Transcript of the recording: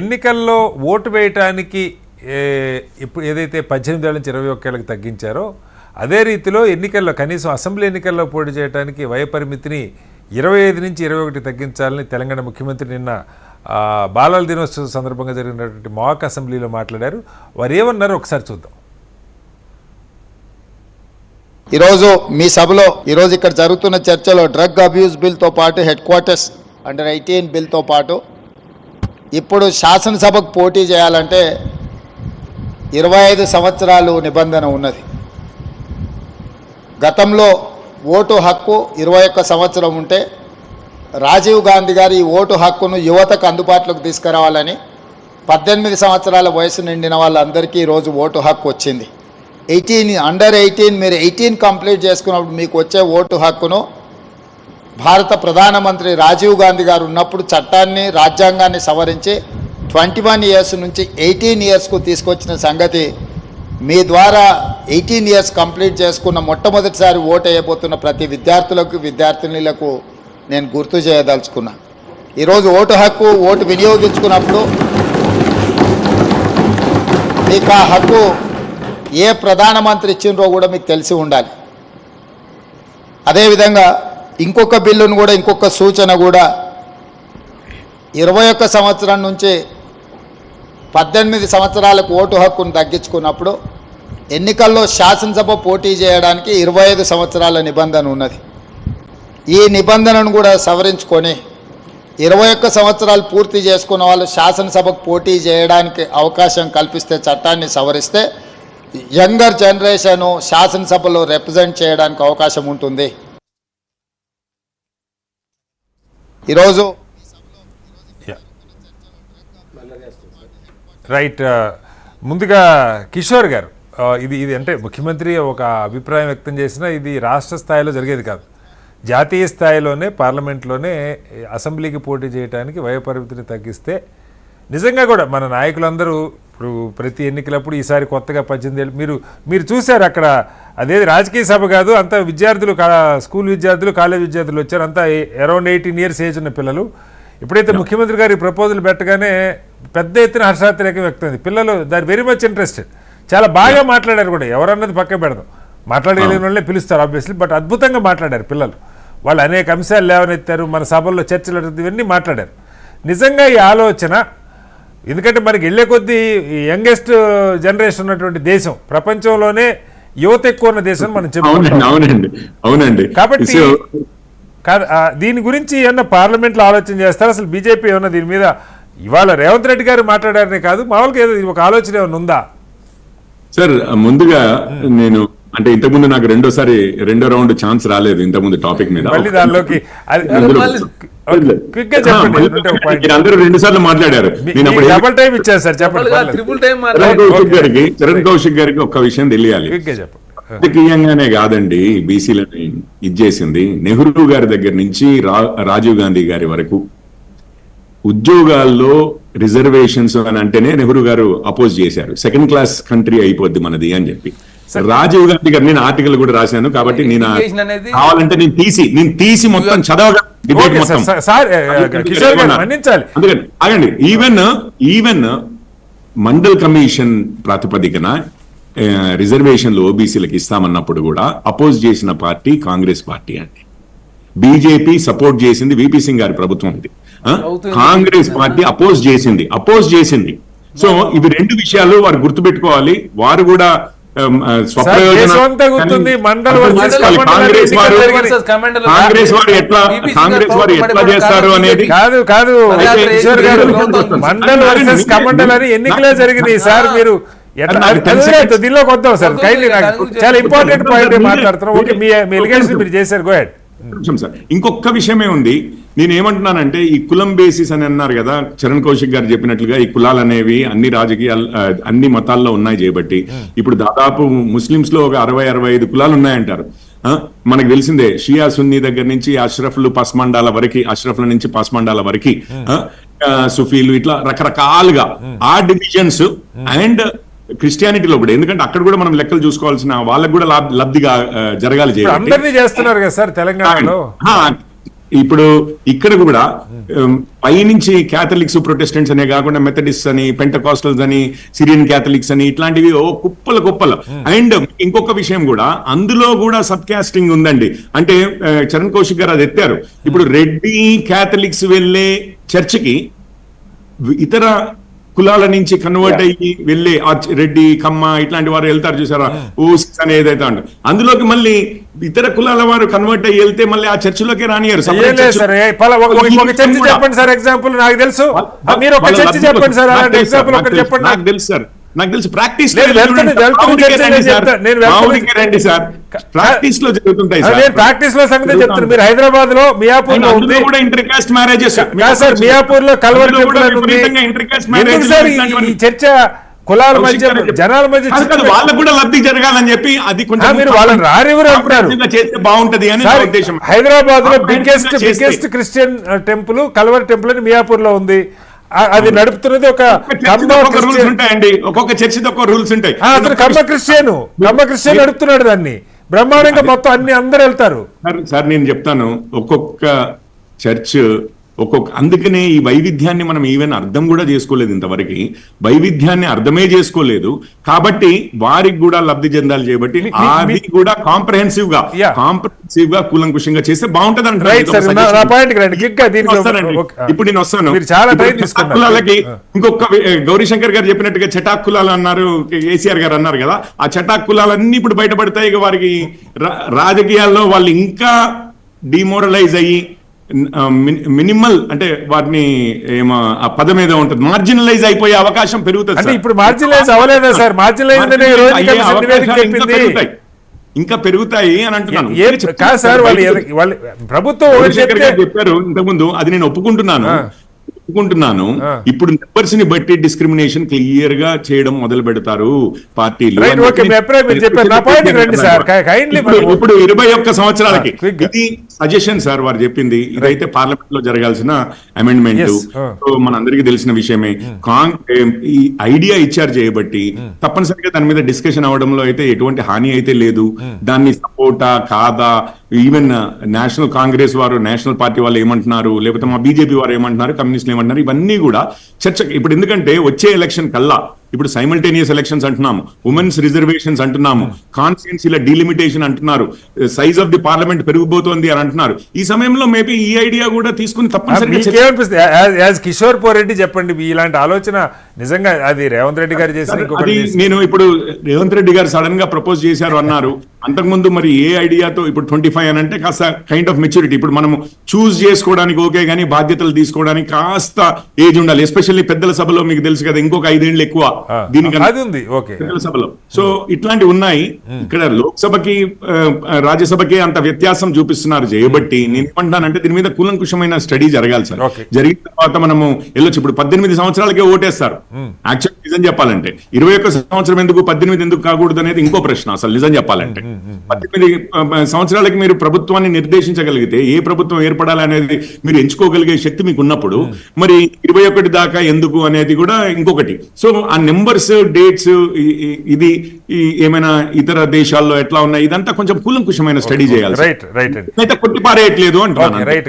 ఎన్నికల్లో ఓటు వేయటానికి ఇప్పుడు ఏదైతే 18 ఏళ్ల నుంచి 21 ఏళ్ళకి తగ్గించారో అదే రీతిలో ఎన్నికల్లో కనీసం అసెంబ్లీ ఎన్నికల్లో పోటీ చేయడానికి వయోపరిమితిని 25 నుంచి 21 తగ్గించాలని తెలంగాణ ముఖ్యమంత్రి నిన్న బాలల దినోత్సవం సందర్భంగా జరిగినటువంటి మాక్ అసెంబ్లీలో మాట్లాడారు. వారు ఏమన్నారో ఒకసారి చూద్దాం. ఈరోజు మీ సభలో ఈరోజు ఇక్కడ జరుగుతున్న చర్చలో డ్రగ్ అబ్యూస్ బిల్తో పాటు హెడ్ క్వార్టర్స్ అండర్ 18 బిల్తో పాటు ఇప్పుడు శాసనసభకు పోటీ చేయాలంటే 25 సంవత్సరాలు నిబంధన ఉన్నది. గతంలో ఓటు హక్కు 21 సంవత్సరం ఉంటే రాజీవ్ గాంధీ గారు ఈ ఓటు హక్కును యువతకు అందుబాటులోకి తీసుకురావాలని 18 సంవత్సరాల వయసు నిండిన వాళ్ళందరికీ ఈరోజు ఓటు హక్కు వచ్చింది. అండర్ 18 మీరు 18 కంప్లీట్ చేసుకున్నప్పుడు మీకు వచ్చే ఓటు హక్కును భారత ప్రధానమంత్రి రాజీవ్ గాంధీ గారు ఉన్నప్పుడు చట్టాన్ని రాజ్యాంగాన్ని సవరించి 21 ఇయర్స్ నుంచి 18 ఇయర్స్కు తీసుకొచ్చిన సంగతి మీ ద్వారా 18 ఇయర్స్ కంప్లీట్ చేసుకున్న మొట్టమొదటిసారి ఓటు వేయబోతున్న ప్రతి విద్యార్థులకు విద్యార్థినులకు నేను గుర్తు చేయదలుచుకున్నా. ఈరోజు ఓటు హక్కు ఓటు వినియోగించుకున్నప్పుడు మీకు ఆ హక్కు ఏ ప్రధానమంత్రి ఇచ్చిండ్రో కూడా మీకు తెలిసి ఉండాలి. అదేవిధంగా ఇంకొక బిల్లును కూడా ఇంకొక సూచన కూడా 21 సంవత్సరం నుంచి 18 సంవత్సరాలకు ఓటు హక్కును తగ్గించుకున్నప్పుడు ఎన్నికల్లో శాసనసభ పోటీ చేయడానికి 25 సంవత్సరాల నిబంధన ఉన్నది. ఈ నిబంధనను కూడా సవరించుకొని 21 సంవత్సరాలు పూర్తి చేసుకున్న వాళ్ళు శాసనసభకు పోటీ చేయడానికి అవకాశం కల్పిస్తే చట్టాన్ని సవరిస్తే యంగర్ జనరేషను శాసనసభలో రిప్రజెంట్ చేయడానికి అవకాశం ఉంటుంది. ఈరోజు రైట్, ముందుగా కిషోర్ గారు, ఇది అంటే ముఖ్యమంత్రి ఒక అభిప్రాయం వ్యక్తం చేసినా ఇది రాష్ట్ర స్థాయిలో జరిగేది కాదు. జాతీయ స్థాయిలోనే పార్లమెంట్లోనే అసెంబ్లీకి పోటీ చేయడానికి వయోపరిమితిని తగ్గిస్తే నిజంగా కూడా మన నాయకులందరూ ఇప్పుడు ప్రతి ఎన్నికలప్పుడు ఈసారి కొత్తగా 18 ఏళ్ళు మీరు చూశారు అక్కడ. అదేది రాజకీయ సభ కాదు, అంతా విద్యార్థులు, స్కూల్ విద్యార్థులు, కాలేజ్ విద్యార్థులు వచ్చారు. అంతా అరౌండ్ 18 ఇయర్స్ ఏజ్ ఉన్న పిల్లలు. ఎప్పుడైతే ముఖ్యమంత్రి గారి ప్రపోజల్ పెట్టగానే పెద్ద ఎత్తున హర్షాతిరేకం వ్యక్తమైంది. పిల్లలు దాని వెరీ మచ్ ఇంట్రెస్టెడ్, చాలా బాగా మాట్లాడారు కూడా. ఎవరన్నది పక్క పెడదాం, మాట్లాడగలిగిన వాళ్ళే పిలుస్తారు ఆబ్వియస్లీ, బట్ అద్భుతంగా మాట్లాడారు పిల్లలు. వాళ్ళు అనేక అంశాలు లేవనెత్తారు, మన సభల్లో చర్చలు ఇవన్నీ మాట్లాడారు. నిజంగా ఈ ఆలోచన, ఎందుకంటే మనకి వెళ్ళే కొద్దీ యంగెస్ట్ జనరేషన్ ఉన్నటువంటి దేశం, ప్రపంచంలోనే యువత ఎక్కువ ఉన్న దేశం మనం చెప్పుకుంటాం. కాబట్టి దీని గురించి ఏమన్నా పార్లమెంట్లో ఆలోచన చేస్తారు? అసలు బీజేపీ ఏమన్నా దీని మీద ఇవాళ రేవంత్ రెడ్డి గారు మాట్లాడారనే కాదు, మామూలుగా ఏదో ఒక ఆలోచన ఏమైనా ఉందా? సార్, ముందుగా నేను అంటే ఇంతకుముందు నాకు రెండో రౌండ్ ఛాన్స్ రాలేదు ఇంతకుముందు టాపిక్ మీద. అందరూ 2 సార్లు మాట్లాడారు. నేను చరణ్ కౌశిక్ గారికి ఒక్క విషయం తెలియాలి. రాజకీయంగానే కాదండి బీసీలని ఇచ్చేసింది. నెహ్రూ గారి దగ్గర నుంచి రాజీవ్ గాంధీ గారి వరకు ఉద్యోగాల్లో రిజర్వేషన్స్ అని అంటేనే నెహ్రూ గారు అపోజ్ చేశారు. సెకండ్ క్లాస్ కంట్రీ అయిపోద్ది మనది అని చెప్పి. రాజీవ్ గాంధీ గారు, నేను ఆర్టికల్ కూడా రాశాను కాబట్టి నేను కావాలంటే నేను తీసి మొత్తం చదవగా డిబేట్ మొత్తం. అందుకని ఆగండి, ఈవెన్ మండల్ కమిషన్ ప్రాతిపదికన రిజర్వేషన్లు ఓబీసీలకు ఇస్తామన్నప్పుడు కూడా అపోజ్ చేసిన పార్టీ కాంగ్రెస్ పార్టీ అండి. బీజేపీ సపోర్ట్ చేసింది వీపీ సింగ్ గారి ప్రభుత్వం ఇది. కాంగ్రెస్ పార్టీ అపోజ్ చేసింది. సో ఇవి 2 విషయాలు వారు గుర్తుపెట్టుకోవాలి. వారు కూడా కాంగ్రెస్ వారు ఎట్లా చేస్తారు అనేది కాదు. మండల్ వర్సెస్ కమండల్ అని ఎన్నికలే జరిగింది సార్. మీరు దీనిలోకి వద్దాం సార్. చాలా ఇంపార్టెంట్ పాయింట్ మాట్లాడుతున్నాం. ఓకే, మీ ఎలిగేషన్ మీరు చేశారు, గో హెడ్. సార్, ఇంకొక విషయమే ఉంది. నేను ఏమంటున్నానంటే ఈ కులం బేసిస్ అని అన్నారు కదా, చరణ్ కౌశిక్ గారు చెప్పినట్లుగా ఈ కులాలు అనేవి అన్ని మతాల్లో ఉన్నాయి చేయబట్టి ఇప్పుడు దాదాపు ముస్లింస్ లో ఒక 60-65 కులాలు ఉన్నాయంటారు. మనకు తెలిసిందే, షియా సున్నీ దగ్గర నుంచి అష్రఫ్ల నుంచి పస్మండాల వరకు, సుఫీలు, ఇట్లా రకరకాలుగా ఆ డివిజన్స్. అండ్ క్రిస్టియానిటీలో కూడా, ఎందుకంటే అక్కడ కూడా మనం లెక్కలు చూసుకోవాల్సిన వాళ్ళకి కూడా లబ్ధిగా జరగాలి చేస్తున్నారు కదా సార్ తెలంగాణలో. ఇప్పుడు ఇక్కడ కూడా పైనుంచి క్యాథలిక్స్ ప్రొటెస్టెంట్స్ అనే కాకుండా మెథడిస్ట్ అని పెంటకాస్టల్స్ అని సిరియన్ క్యాథలిక్స్ అని ఇట్లాంటివి ఓ కుప్పలు అండ్ ఇంకొక విషయం కూడా అందులో కూడా సబ్ కాస్టింగ్ ఉందండి. అంటే చరణ్ కౌశిక్ గారు అది ఎత్తారు. ఇప్పుడు రెడ్డి క్యాథలిక్స్ వెళ్ళే చర్చికి ఇతర కులాల నుంచి కన్వర్ట్ అయ్యి వెళ్ళే రెడ్డి కమ్మ ఇట్లాంటి వారు వెళ్తారు చూసారా, ఓసిస్ అని ఏదైతే అంటారు, అందులోకి మళ్ళీ ఇతర కులాల వారు కన్వర్ట్ అయ్యి వెళ్తే మళ్ళీ ఆ చర్చిలోకి రానియరు. చెప్పండి సార్ ఎగ్జాంపుల్, నాకు తెలుసు. మీరు ఒక చర్చ చెప్పండి సార్, అలాంటి ఎగ్జాంపుల్ ఒకటి చెప్పండి. నాకు తెలుసు సార్, నాకు తెలిసి ప్రాక్టీస్ ప్రాక్టీస్ లో జరుగుతుంటాయి సార్. ప్రాక్టీస్ లో సంగతి చెప్తాను. మీరు హైదరాబాద్ లో మియాపూర్ లో ఉంది కూడా inter caste marriages sir, Miyapur లో కల్వర్ టెంపుల్ ఉంది. సార్ ఈ చర్చ కులాల మధ్య జనాల మధ్య వాళ్ళకు కూడా లబ్ధి జరగాలని చెప్పి అది కొంచెం మీరు వాళ్ళని రారెవరు అంటున్నారు చేస్తే బాగుంటది అని ఉద్దేశం. హైదరాబాద్ లో బిగ్గెస్ట్ క్రిస్టియన్ టెంపుల్ కల్వర్ టెంపుల్ అని మియాపూర్ లో ఉంది. అది నడుపుతున్నది ఒక ఉంటాయండి, ఒక్కొక్క చర్చితో ఒక రూల్స్ ఉంటాయి. అతను కమ్మ క్రిస్టియన్ నడుపుతున్నాడు దాన్ని బ్రహ్మాండంగా, మొత్తం అన్ని అందరు వెళ్తారు. సార్ నేను చెప్తాను, ఒక్కొక్క చర్చ్ అందుకనే ఈ వైవిధ్యాన్ని మనం ఈవెన్ అర్థం కూడా చేసుకోలేదు ఇంతవరకు. వైవిధ్యాన్ని అర్థమే చేసుకోలేదు కాబట్టి వారికి కూడా లబ్ధి చెందాలి చేయబట్టి అది కూడా కాంప్రహెన్సివ్ గా కూలంకుషంగా చేస్తే బాగుంటది అంటారు. ఇప్పుడు నేను వస్తాను. కులాలకి ఇంకొక గౌరీశంకర్ గారు చెప్పినట్టుగా చటాక్ కులాలు అన్నారు, కేసీఆర్ గారు అన్నారు కదా, ఆ చటాక్ కులాలన్నీ ఇప్పుడు బయటపడతాయి. ఇక వారికి రాజకీయాల్లో వాళ్ళు ఇంకా డిమోరలైజ్ అయ్యి మినిమల్ అంటే వాటిని ఏమో ఆ పదం ఏదో ఉంటుంది, మార్జినలైజ్ అయిపోయే అవకాశం పెరుగుతుంది. అంటే ఇప్పుడు మార్జినలైజ్ అవ్వలేదా సార్? మార్జినలైజ్ ఇంకా పెరుగుతాయి అని అంటున్నాను. ప్రభుత్వం చెప్పారు ఇంతకుముందు, అది నేను ఒప్పుకుంటున్నాను. ఇప్పుడు నెంబర్స్ ని బట్టి డిస్క్రిమినేషన్ క్లియర్ గా చేయడం మొదలు పెడతారు పార్టీలు. ఇప్పుడు 21 సంవత్సరాలకి ఇది సజెషన్ సార్ వారు చెప్పింది. ఇదైతే పార్లమెంట్ లో జరగాల్సిన అమెండ్మెంట్. మనందరికీ తెలిసిన విషయమే. ఈ ఐడియా ఇచ్చారు చేయబట్టి తప్పనిసరిగా దాని మీద డిస్కషన్ అవడంలో అయితే ఎటువంటి హాని అయితే లేదు. దాన్ని సపోర్టా కాదా, ఈవెన్ నేషనల్ కాంగ్రెస్ వారు, నేషనల్ పార్టీ వాళ్ళు ఏమంటున్నారు, లేకపోతే మా బీజేపీ వారు ఏమంటున్నారు, కమ్యూనిస్టులు ఏమంటున్నారు, ఇవన్నీ కూడా చర్చ. ఇప్పుడు ఎందుకంటే వచ్చే ఎలక్షన్ కల్లా ఇప్పుడు సైమల్టేనియస్ ఎలక్షన్స్ అంటున్నాము, ఉమెన్స్ రిజర్వేషన్స్ అంటున్నాము, కాన్స్టిట్యున్సీల డీలిమిటేషన్ అంటున్నారు, సైజ్ ఆఫ్ ది పార్లమెంట్ పెరిగిపోతుంది అని అంటున్నారు. ఈ సమయంలో మేబీ ఈ ఐడియా కూడా తీసుకుని తప్పనిసరిగా కిషోర్ పోరెడ్డి చెప్పండి, ఇలాంటి ఆలోచన నిజంగా అది రేవంత్ రెడ్డి గారు చేసిన. నేను ఇప్పుడు రేవంత్ రెడ్డి గారు సడన్ గా ప్రపోజ్ చేశారు అన్నారు. అంతకుముందు మరి ఏ ఐడియాతో ఇప్పుడు 25 అని అంటే కాస్త కైండ్ ఆఫ్ మెచ్యూరిటీ. ఇప్పుడు మనము చూస్ చేసుకోవడానికి ఓకే, కానీ బాధ్యతలు తీసుకోవడానికి కాస్త ఏజ్ ఉండాలి. ఎస్పెషల్లీ పెద్దల సభలో మీకు తెలుసు కదా, ఇంకొక 5 ఏళ్ళు ఎక్కువ దీనికన్నా పెద్దల సభలో. సో ఇట్లాంటివి ఉన్నాయి. ఇక్కడ లోక్సభకి రాజ్యసభకి అంత వ్యత్యాసం చూపిస్తున్నారు చేయబట్టి నేను ఏమంటానంటే దీని మీద కూలంకుషమైన స్టడీ జరగాలి సార్. జరిగిన తర్వాత మనము వెళ్ళొచ్చు. ఇప్పుడు 18 సంవత్సరాలకే ఓటేస్తారు. యాక్చువల్ నిజం చెప్పాలంటే 21 సంవత్సరం ఎందుకు, 18 ఎందుకు కాకూడదు అనేది ఇంకో ప్రశ్న. అసలు నిజం చెప్పాలంటే 18 సంవత్సరాలకి మీరు ప్రభుత్వాన్ని నిర్దేశించగలిగితే, ఏ ప్రభుత్వం ఏర్పడాలి అనేది మీరు ఎంచుకోగలిగే శక్తి మీకు ఉన్నప్పుడు మరి 21 దాకా ఎందుకు అనేది కూడా ఇంకొకటి. సో ఆ నెంబర్స్, డేట్స్, ఇది ఏమైనా ఇతర దేశాల్లో ఎట్లా ఉన్నాయి, ఇదంతా కొంచెం కూలంకుషమైన స్టడీ చేయాలి. రైట్ రైట్ అయితే కొట్టిపారేయట్లేదు అంటున్నాను.